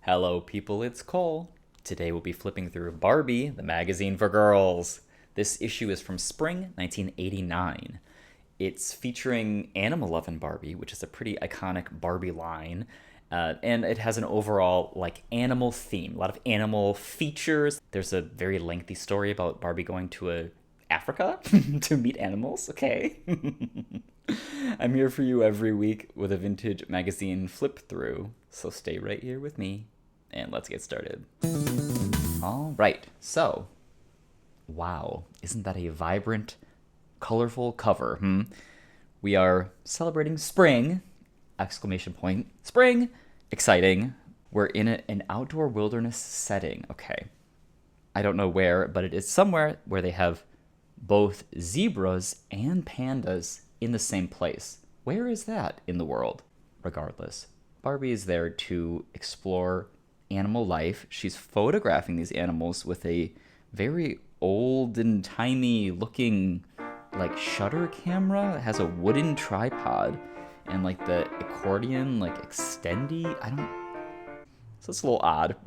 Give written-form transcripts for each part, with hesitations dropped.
Hello, people, it's Cole. Today we'll be flipping through Barbie, the magazine for girls. This issue is from spring 1989. It's featuring Animal Lovin Barbie, which is a pretty iconic Barbie line. And it has an overall, animal theme, a lot of animal features. There's a very lengthy story about Barbie going to Africa to meet animals, okay? I'm here for you every week with a vintage magazine flip through, so stay right here with me, and let's get started. All right, so, wow, isn't that a vibrant, colorful cover, We are celebrating spring, exclamation point, spring, exciting. We're in an outdoor wilderness setting, okay. I don't know where, but it is somewhere where they have both zebras and pandas in the same place. Where is that in the world? Regardless, Barbie is there to explore animal life. She's photographing these animals with a very old and timey looking shutter camera. It has a wooden tripod and the accordion extendy. So it's a little odd,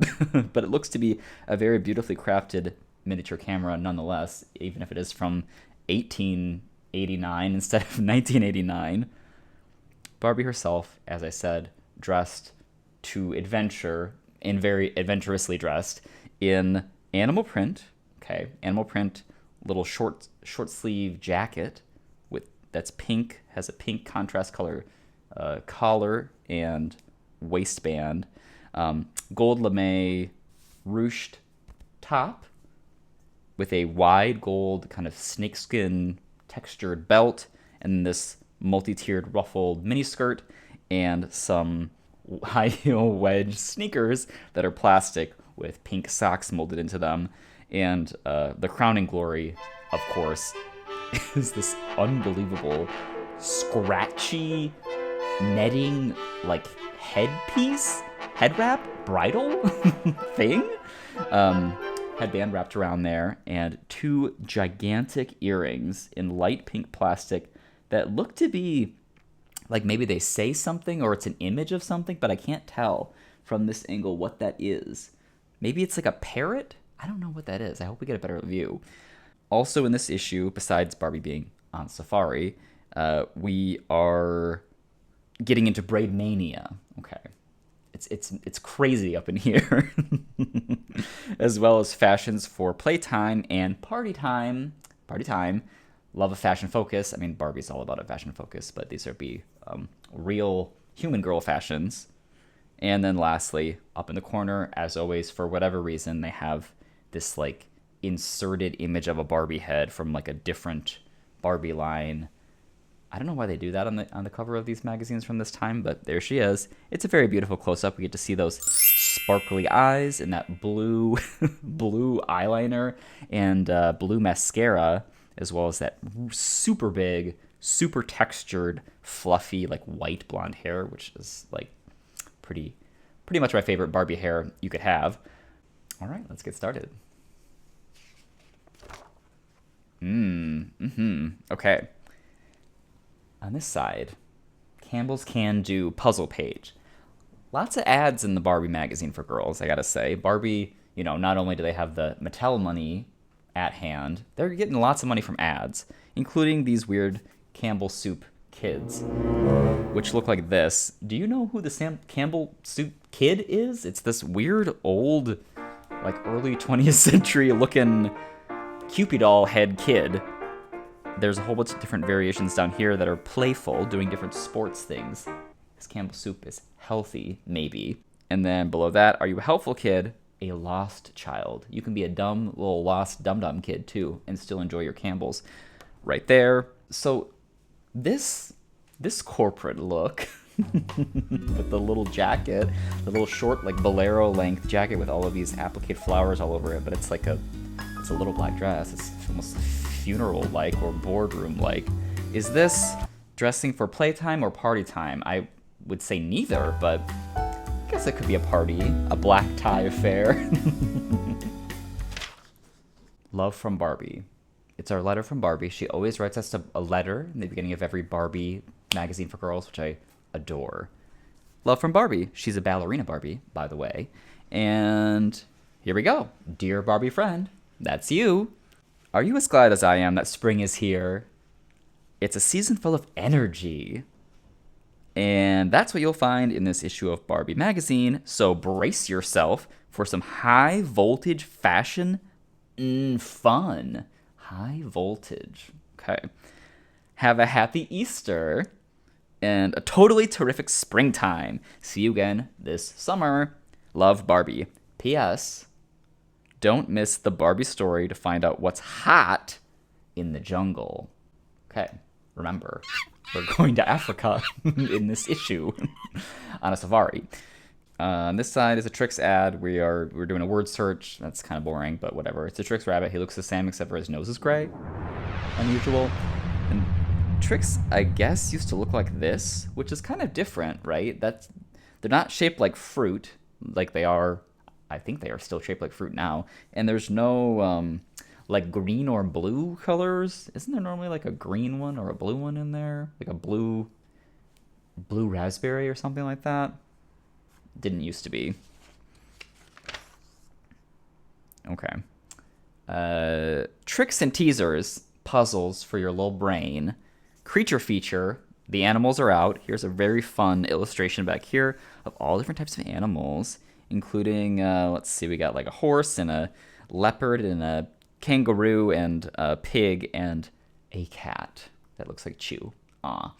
but it looks to be a very beautifully crafted miniature camera nonetheless, even if it is from 1889 instead of 1989. Barbie herself, as I said, dressed to adventure, and very adventurously dressed in animal print. Okay, animal print, little short sleeve jacket that's pink, has a pink contrast color collar and waistband, gold lame ruched top with a wide gold kind of snakeskin textured belt, and this multi-tiered ruffled miniskirt, and some high heel wedge sneakers that are plastic with pink socks molded into them. And the crowning glory, of course, is this unbelievable scratchy netting head wrap, bridle thing. Headband wrapped around there, and two gigantic earrings in light pink plastic that look to be maybe they say something or it's an image of something, but I can't tell from this angle what that is. Maybe it's a parrot? I don't know what that is. I hope we get a better view. Also in this issue, besides Barbie being on safari, we are getting into Braid mania. Okay. It's crazy up in here. As well as fashions for playtime and party time. Party time. Love a fashion focus. I mean, Barbie's all about a fashion focus, but these are real human girl fashions. And then lastly, up in the corner, as always, for whatever reason, they have this inserted image of a Barbie head from a different Barbie line. I don't know why they do that on the cover of these magazines from this time, but there she is. It's a very beautiful close-up. We get to see those sparkly eyes and that blue blue eyeliner and blue mascara, as well as that super big, super textured, fluffy, white blonde hair, which is pretty much my favorite Barbie hair you could have. All right, let's get started. Okay. On this side, Campbell's Can Do puzzle page. Lots of ads in the Barbie magazine for girls, I gotta say. Barbie, not only do they have the Mattel money at hand, they're getting lots of money from ads, including these weird Campbell's Soup kids, which look like this. Do you know who the Campbell Soup kid is? It's this weird old, early 20th century looking Cupid doll head kid. There's a whole bunch of different variations down here that are playful, doing different sports things. This Campbell's Soup is healthy, maybe. And then below that, are you a helpful kid? A lost child. You can be a dumb, little lost dum-dum kid, too, and still enjoy your Campbell's. Right there. So this corporate look with the little jacket, the little short, bolero length jacket with all of these applique flowers all over it, but it's it's a little black dress. It's almost funeral-like or boardroom-like. Is this dressing for playtime or party time? I would say neither, but I guess it could be a party, a black tie affair. Love from Barbie. It's our letter from Barbie. She always writes us a letter in the beginning of every Barbie magazine for girls, which I adore. Love from Barbie. She's a ballerina Barbie, by the way. And here we go. Dear Barbie friend, that's you. Are you as glad as I am that spring is here? It's a season full of energy. And that's what you'll find in this issue of Barbie magazine. So brace yourself for some high voltage fashion fun. High voltage. Okay. Have a happy Easter and a totally terrific springtime. See you again this summer. Love, Barbie. P.S. Don't miss the Barbie story to find out what's hot in the jungle. Okay, remember, we're going to Africa in this issue on a safari. On this side is a Trix ad. We're doing a word search. That's kind of boring, but whatever. It's a Trix Rabbit. He looks the same except for his nose is gray. Unusual. And Trix, I guess, used to look like this, which is kind of different, right? They're not shaped like fruit, like they are. I think they are still shaped like fruit now. And there's no like green or blue colors. Isn't there normally like a green one or a blue one in there? Like a blue raspberry or something like that? Didn't used to be. Okay. Tricks and teasers, puzzles for your little brain. Creature feature, the animals are out. Here's a very fun illustration back here of all different types of animals, including, let's see, we got like a horse and a leopard and a kangaroo and a pig and a cat that looks like Chew. Aw.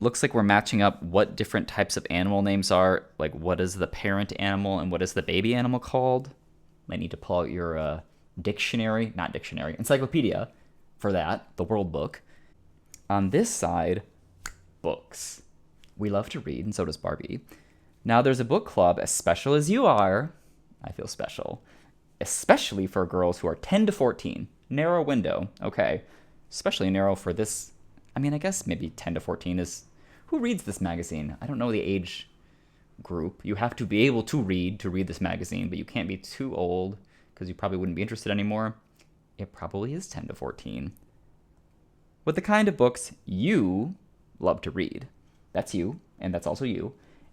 Looks like we're matching up what different types of animal names are. Like, what is the parent animal and what is the baby animal called? Might need to pull out your encyclopedia for that, the World Book. On this side, books. We love to read, and so does Barbie. Now there's a book club as special as you are. I feel special. Especially for girls who are 10 to 14. Narrow window. Okay. Especially narrow for this. I mean, I guess maybe 10 to 14 is... Who reads this magazine? I don't know the age group. You have to be able to read this magazine, but you can't be too old because you probably wouldn't be interested anymore. It probably is 10 to 14. With the kind of books you love to read. That's you, and that's also you.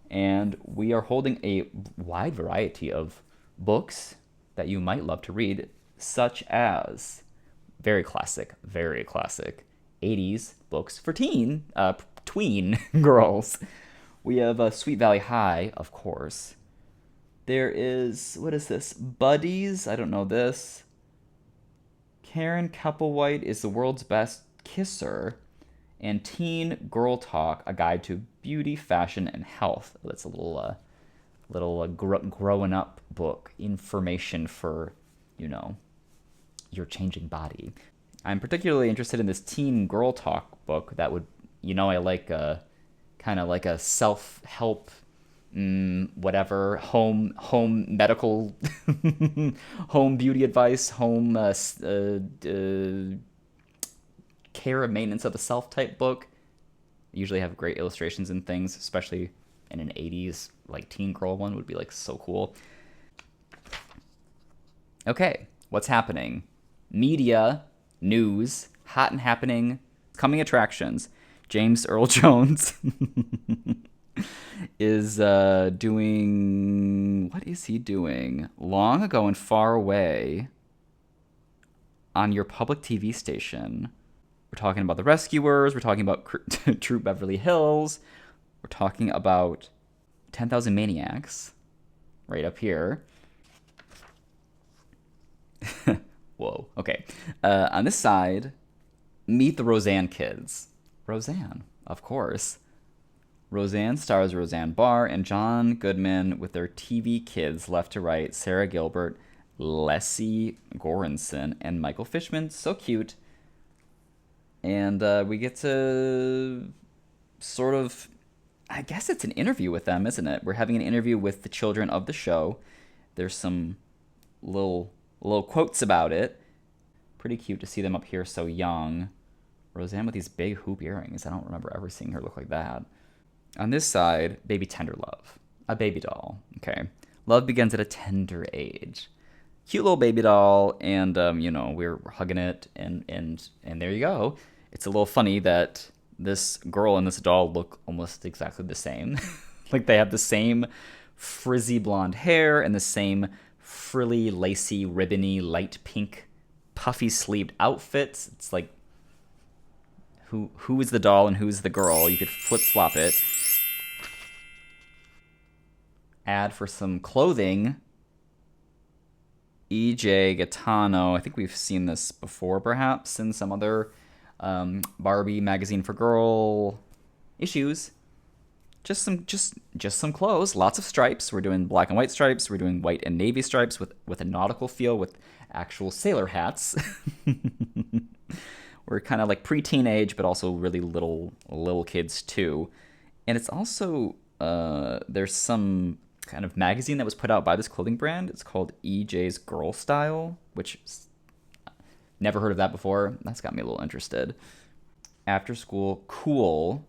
And we are holding a wide variety of books that you might love to read, such as very classic 80s books for tween girls. We have Sweet Valley High, of course. There is, what is this? Buddies? I don't know this. Karen Kepplewhite is the world's best kisser. And Teen Girl Talk, a guide to beauty, fashion, and health. That's a little growing up book. Information for, your changing body. I'm particularly interested in this Teen Girl Talk book that would, I like kind of like a self-help, whatever, home medical, home beauty advice, home care and maintenance of the self type book. Usually have great illustrations and things, especially in an 80s like teen girl one would be like so cool. Okay, what's happening? Media, news, hot and happening, coming attractions. James Earl Jones is doing... What is he doing? Long ago and far away on your public TV station. We're talking about The Rescuers. We're talking about Troop Beverly Hills. We're talking about 10,000 Maniacs right up here. Whoa. Okay. On this side, meet the Roseanne kids. Roseanne, of course. Roseanne stars Roseanne Barr and John Goodman with their TV kids left to right. Sarah Gilbert, Leslie Goranson, and Michael Fishman. So cute. And we get to sort of, I guess it's an interview with them, isn't it? We're having an interview with the children of the show. There's some little quotes about it. Pretty cute to see them up here so young. Roseanne with these big hoop earrings. I don't remember ever seeing her look like that. On this side, baby tender love. A baby doll. Okay. Love begins at a tender age. Cute little baby doll, and we're hugging it, and there you go. It's a little funny that this girl and this doll look almost exactly the same. Like they have the same frizzy blonde hair and the same frilly, lacy, ribbony, light pink, puffy sleeved outfits. It's like who is the doll and who's the girl? You could flip flop it. Ad for some clothing. EJ Gaetano. I think we've seen this before, perhaps, in some other Barbie magazine for girl issues. Just some clothes. Lots of stripes. We're doing black and white stripes. We're doing white and navy stripes with a nautical feel with actual sailor hats. We're kind of like pre-teenage, but also really little kids too. And it's also there's some kind of magazine that was put out by this clothing brand. It's called EJ's Girl Style, which never heard of that before. That's got me a little interested. After school, cool.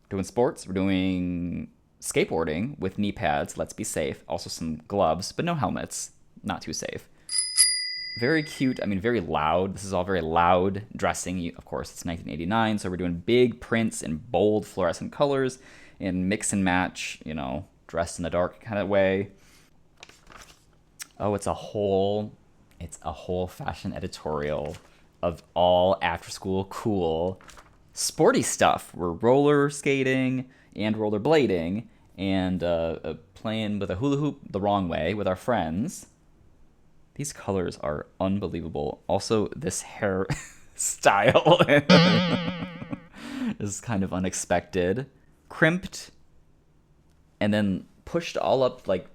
Doing sports. We're doing skateboarding with knee pads. Let's be safe. Also some gloves, but no helmets. Not too safe. Very cute. I mean, very loud. This is all very loud dressing. Of course, it's 1989, so we're doing big prints in bold fluorescent colors and mix and match, dressed in the dark kind of way. Oh, it's a whole fashion editorial of all after school cool sporty stuff. We're roller skating and roller blading and playing with a hula hoop the wrong way with our friends. These colors are unbelievable. Also, this hair style is kind of unexpected. Crimped and then pushed all up like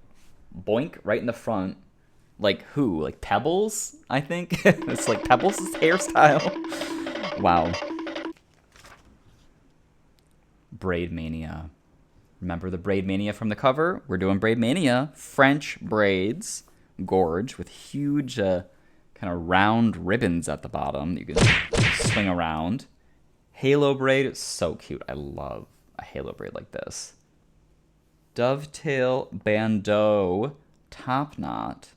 boink right in the front. Like who? Like Pebbles, I think. It's like Pebbles' hairstyle. Wow. Braid Mania. Remember the Braid Mania from the cover? We're doing Braid Mania. French braids. Gorge with huge kind of round ribbons at the bottom that you can swing around. Halo braid. So cute. I love a halo braid like this. Dovetail bandeau top knot.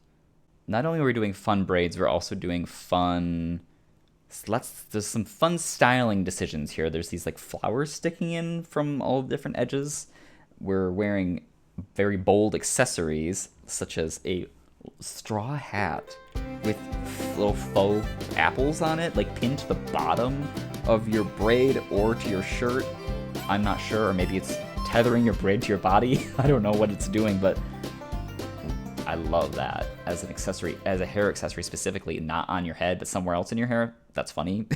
Not only are we doing fun braids, we're also doing fun... There's some fun styling decisions here. There's these like flowers sticking in from all different edges. We're wearing very bold accessories, such as a straw hat with little faux apples on it, like pinned to the bottom of your braid or to your shirt. I'm not sure, or maybe it's tethering your braid to your body. I don't know what it's doing, but I love that as an accessory, as a hair accessory specifically, not on your head, but somewhere else in your hair. That's funny.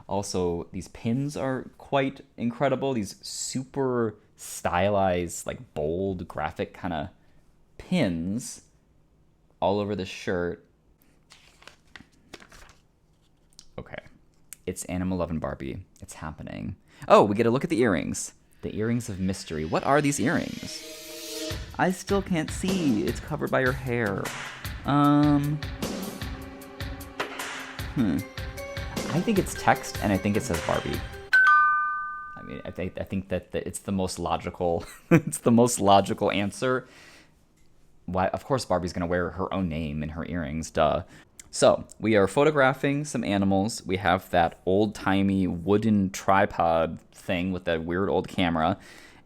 Also, these pins are quite incredible. These super stylized, like bold, graphic kind of pins all over the shirt. Okay. It's Animal Lovin Barbie. It's happening. Oh, we get a look at the earrings. The earrings of mystery. What are these earrings? I still can't see. It's covered by her hair. I think it's text, and I think it says Barbie. I mean, I think that it's the most logical. It's the most logical answer. Why? Of course, Barbie's gonna wear her own name in her earrings. Duh. So we are photographing some animals. We have that old-timey wooden tripod thing with that weird old camera,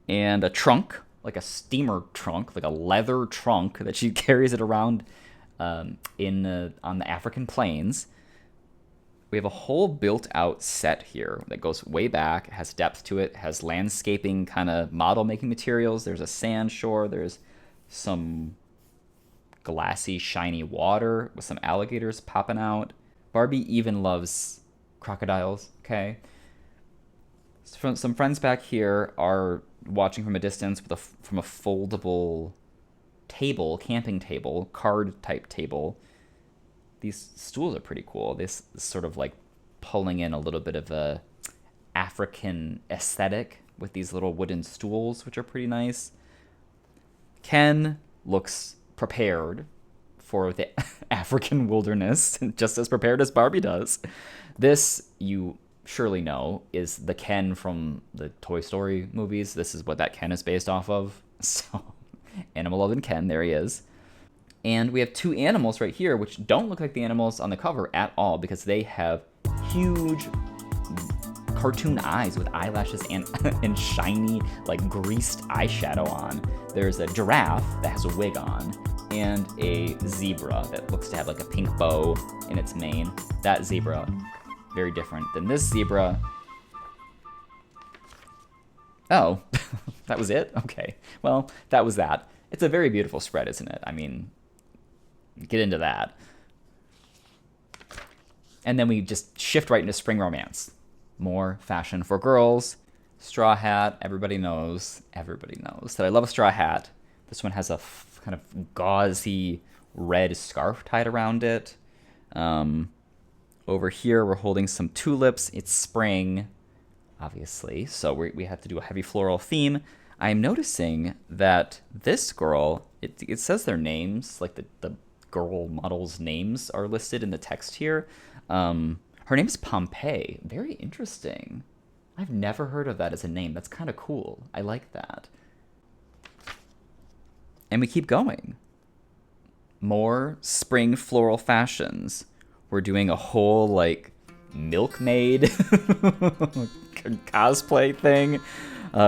and a trunk, like a steamer trunk, like a leather trunk that she carries it around on the African plains. We have a whole built-out set here that goes way back, has depth to it, has landscaping kind of model-making materials. There's a sand shore. There's some glassy, shiny water with some alligators popping out. Barbie even loves crocodiles, okay? Some friends back here are watching from a distance from a foldable table, camping table, card-type table. These stools are pretty cool. This is sort of like pulling in a little bit of a African aesthetic with these little wooden stools, which are pretty nice. Ken looks prepared for the African wilderness, just as prepared as Barbie does. This, you surely know, is the Ken from the Toy Story movies. This is what that Ken is based off of. So, Animal Lovin Ken, there he is. And we have two animals right here, which don't look like the animals on the cover at all, because they have huge cartoon eyes with eyelashes and and shiny, like greased eyeshadow on. There's a giraffe that has a wig on, and a zebra that looks to have like a pink bow in its mane. That zebra, very different than this zebra. Oh, that was it? Okay. Well, that was that. It's a very beautiful spread, isn't it? I mean, get into that. And then we just shift right into spring romance. More fashion for girls. Straw hat, everybody knows that I love a straw hat. This one has a kind of gauzy red scarf tied around it. Over here, we're holding some tulips. It's spring, obviously, so we have to do a heavy floral theme. I'm noticing that this girl, it says their names, like the girl models' names are listed in the text here. Her name is Pompeii. Very interesting. I've never heard of that as a name. That's kind of cool. I like that. And we keep going. More spring floral fashions. We're doing a whole, like, Milkmaid cosplay thing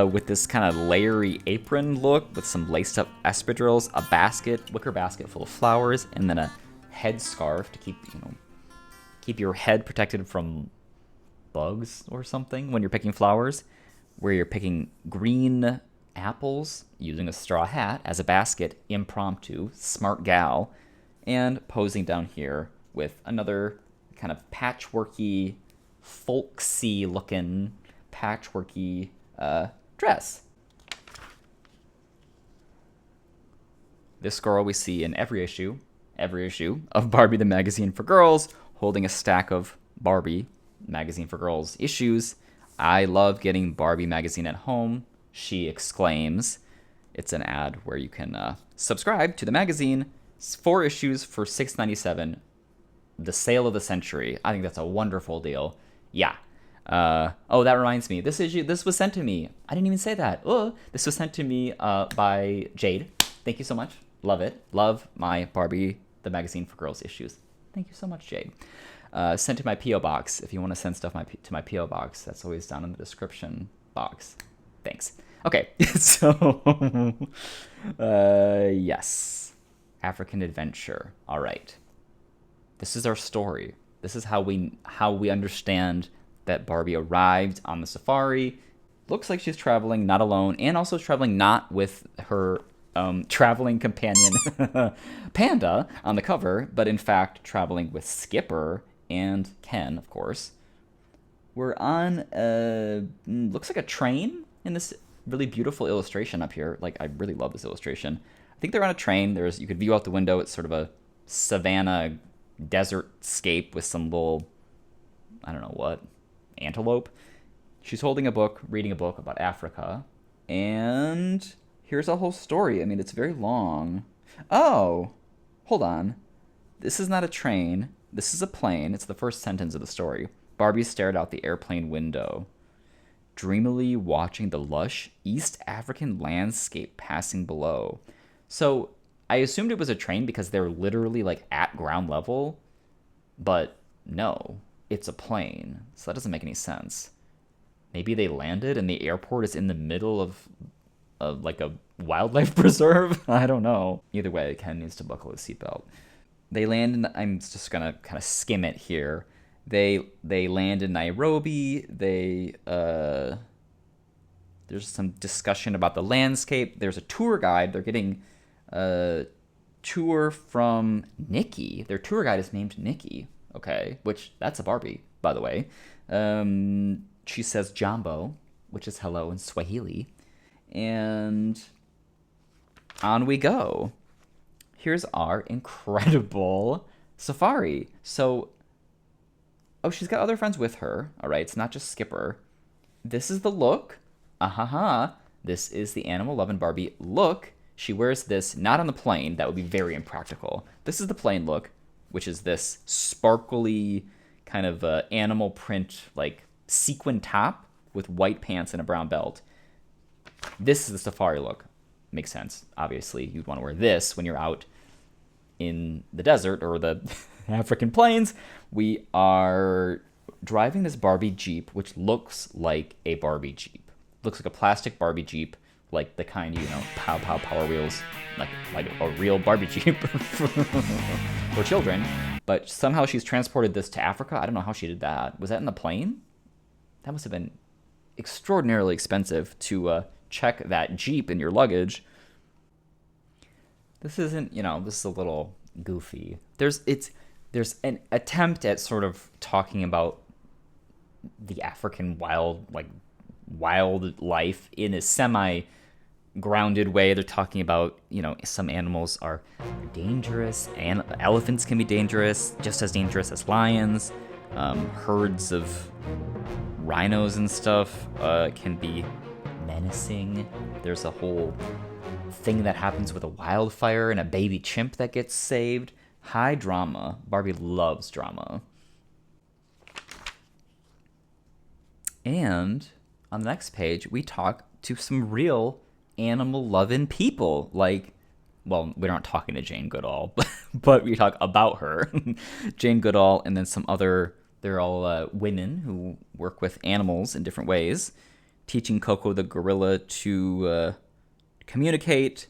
with this kind of layery apron look with some laced up espadrilles, a basket, wicker basket full of flowers, and then a head scarf to keep your head protected from bugs or something when you're picking flowers, where you're picking green apples using a straw hat as a basket, impromptu, smart gal, and posing down here with another kind of patchworky, folksy looking patchworky dress. This girl we see in every issue of Barbie the Magazine for Girls, holding a stack of Barbie Magazine for Girls issues. I love getting Barbie magazine at home, she exclaims. It's an ad where you can subscribe to the magazine. 4 issues for $6.97. The sale of the century. I think that's a wonderful deal. Yeah. Oh, that reminds me. This was sent to me. I didn't even say that. This was sent to me by Jade. Thank you so much. Love it. Love my Barbie the Magazine for Girls issues. Thank you so much, Jade. Sent to my P.O. box. If you want to send stuff to my P.O. box, that's always down in the description box. Thanks. Okay, so yes, African adventure. All right, this is our story. This is how we understand that Barbie arrived on the safari. Looks like she's traveling not alone, and also traveling not with her traveling companion Panda on the cover, but in fact traveling with Skipper and Ken, of course. We're on looks like a train in this really beautiful illustration up here. Like, I really love this illustration. I think they're on a train. You could view out the window. It's sort of a savanna desert scape with some little, I don't know what, antelope. She's holding a book, reading a book about Africa. And here's a whole story. I mean, it's very long. Oh, hold on. This is not a train. This is a plane. It's the first sentence of the story. Barbie stared out the airplane window, dreamily watching the lush East African landscape passing below. So I assumed it was a train because they're literally like at ground level, but no, it's a plane. So that doesn't make any sense. Maybe they landed and the airport is in the middle of like a wildlife preserve? I don't know. Either way, Ken needs to buckle his seatbelt. They land in I'm just gonna kind of skim it here. They land in Nairobi. There's some discussion about the landscape. There's a tour guide. They're getting a tour from Nikki. Their tour guide is named Nikki. Okay, which that's a Barbie, by the way. She says Jambo, which is hello in Swahili. And on we go. Here's our incredible safari. So, she's got other friends with her. All right, it's not just Skipper. This is the look. This is the Animal Lovin' Barbie look. She wears this not on the plane. That would be very impractical. This is the plane look, which is this sparkly kind of animal print, like sequin top with white pants and a brown belt. This is the safari look. Makes sense. Obviously, you'd want to wear this when you're out in the desert or the African plains. We are driving this Barbie Jeep, which looks like a Barbie Jeep. Looks like a plastic Barbie Jeep, like the kind, pow pow power wheels, like a real Barbie Jeep for children. But somehow she's transported this to Africa. I don't know how she did that. Was that in the plane? That must have been extraordinarily expensive to check that Jeep in your luggage. This isn't, this is a little goofy. There's an attempt at sort of talking about the African wildlife in a semi-grounded way. They're talking about, some animals are dangerous, and elephants can be dangerous, just as dangerous as lions. Herds of rhinos and stuff can be menacing. There's a whole thing that happens with a wildfire and a baby chimp that gets saved. High drama. Barbie loves drama. And on the next page, we talk to some real animal loving people. Like, well, we're not talking to Jane Goodall, but we talk about her. Jane Goodall, and then some other, they're all women who work with animals in different ways, teaching Coco the gorilla to communicate.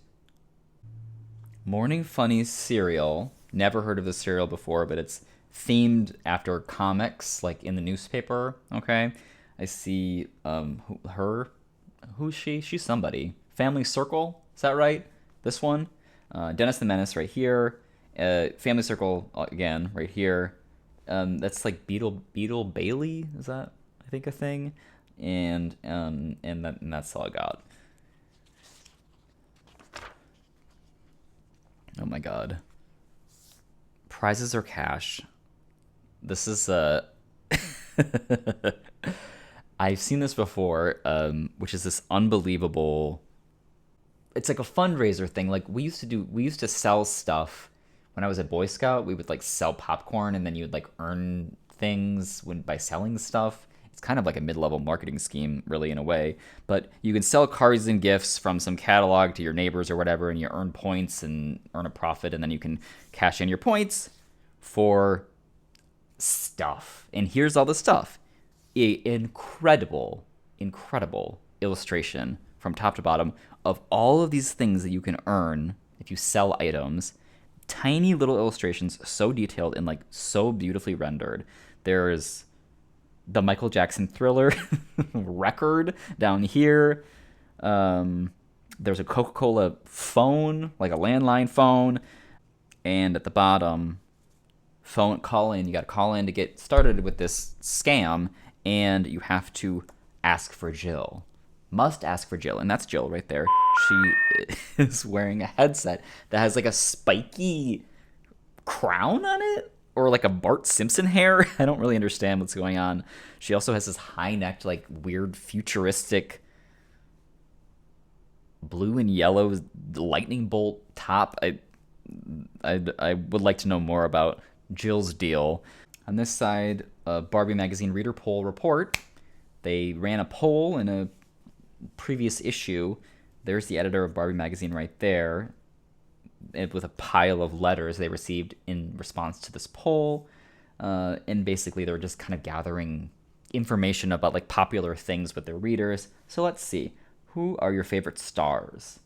Morning Funnies cereal. Never heard of the cereal before, but it's themed after comics, like in the newspaper. Okay, I see who's she? She's somebody. Family Circle, is that right? This one, Dennis the Menace right here. Family Circle again right here. That's like Beetle Bailey. Is that, I think, a thing? And that's all I got. Oh my god. Prizes or cash. This is I've seen this before, which is this unbelievable, it's like a fundraiser thing. Like we used to sell stuff when I was a Boy Scout. We would like sell popcorn, and then you would like earn things by selling stuff. It's kind of like a mid-level marketing scheme, really, in a way. But you can sell cards and gifts from some catalog to your neighbors or whatever, and you earn points and earn a profit, and then you can cash in your points for stuff. And here's all the stuff. Incredible illustration from top to bottom of all of these things that you can earn if you sell items. Tiny little illustrations, so detailed and like so beautifully rendered. There's the Michael Jackson Thriller record down here. There's a Coca-Cola phone, like a landline phone. And at the bottom, phone call in. You got to call in to get started with this scam, and you have to ask for Jill. Must ask for Jill, and that's Jill right there. She is wearing a headset that has like a spiky crown on it, or like a Bart Simpson hair. I don't really understand what's going on. She also has this high-necked, like weird futuristic blue and yellow lightning bolt top. I would like to know more about Jill's deal. On this side, a Barbie magazine reader poll report. They ran a poll in a previous issue. There's the editor of Barbie magazine right there, with a pile of letters they received in response to this poll. And basically, they were just kind of gathering information about like popular things with their readers. So let's see. Who are your favorite stars?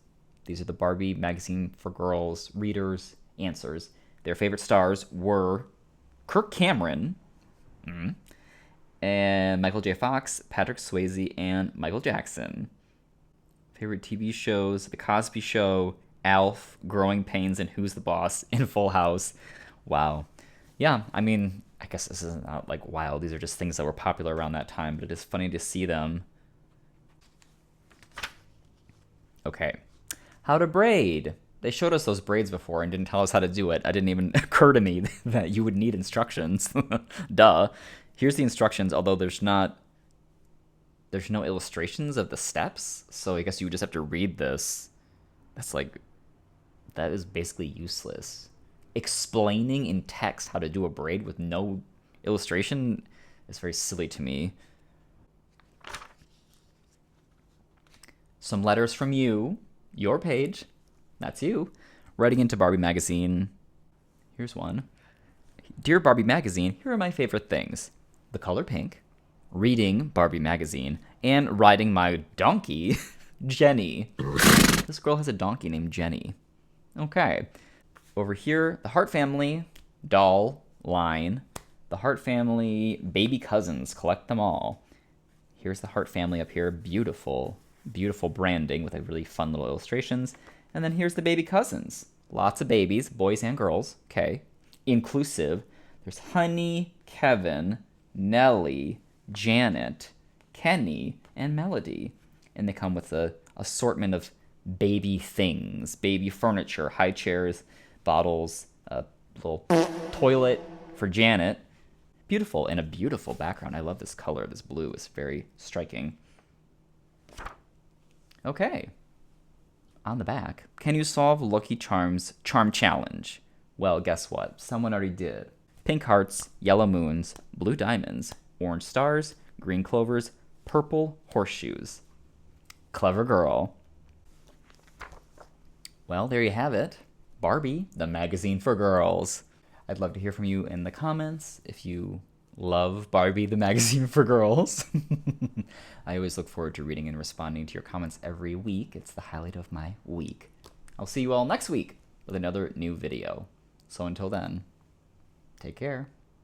These are the Barbie magazine for girls readers' answers. Their favorite stars were Kirk Cameron, and Michael J. Fox, Patrick Swayze, and Michael Jackson. Favorite TV shows: The Cosby Show, Alf, Growing Pains, and Who's the Boss, and Full House. Wow. Yeah, I mean, I guess this isn't not like wild. These are just things that were popular around that time, but it is funny to see them. Okay. How to braid. They showed us those braids before and didn't tell us how to do it. It didn't even occur to me that you would need instructions. Duh. Here's the instructions, although there's no illustrations of the steps, so I guess you would just have to read this. That is basically useless. Explaining in text how to do a braid with no illustration is very silly to me. Some letters from you, your page, that's you, writing into Barbie magazine. Here's one. Dear Barbie magazine, here are my favorite things. the color pink, reading Barbie magazine, and riding my donkey, Jenny. This girl has a donkey named Jenny. Okay. Over here, the Hart family doll line. The Hart family baby cousins. Collect them all. Here's the Hart family up here. Beautiful, beautiful branding with a really fun little illustrations. And then here's the baby cousins. Lots of babies, boys and girls. Okay. Inclusive. There's Honey, Kevin, Nellie, Janet, Kenny, and Melody. And they come with a assortment of baby things, baby furniture, high chairs, bottles, a little toilet for Janet. Beautiful, and a beautiful background. I love this color. This blue is very striking. Okay. On the back, can you solve Lucky Charms charm challenge? Well, guess what? Someone already did. Pink hearts, yellow moons, blue diamonds, orange stars, green clovers, purple horseshoes. Clever girl. Well, there you have it. Barbie, the magazine for girls. I'd love to hear from you in the comments if you love Barbie, the magazine for girls. I always look forward to reading and responding to your comments every week. It's the highlight of my week. I'll see you all next week with another new video. So until then, take care.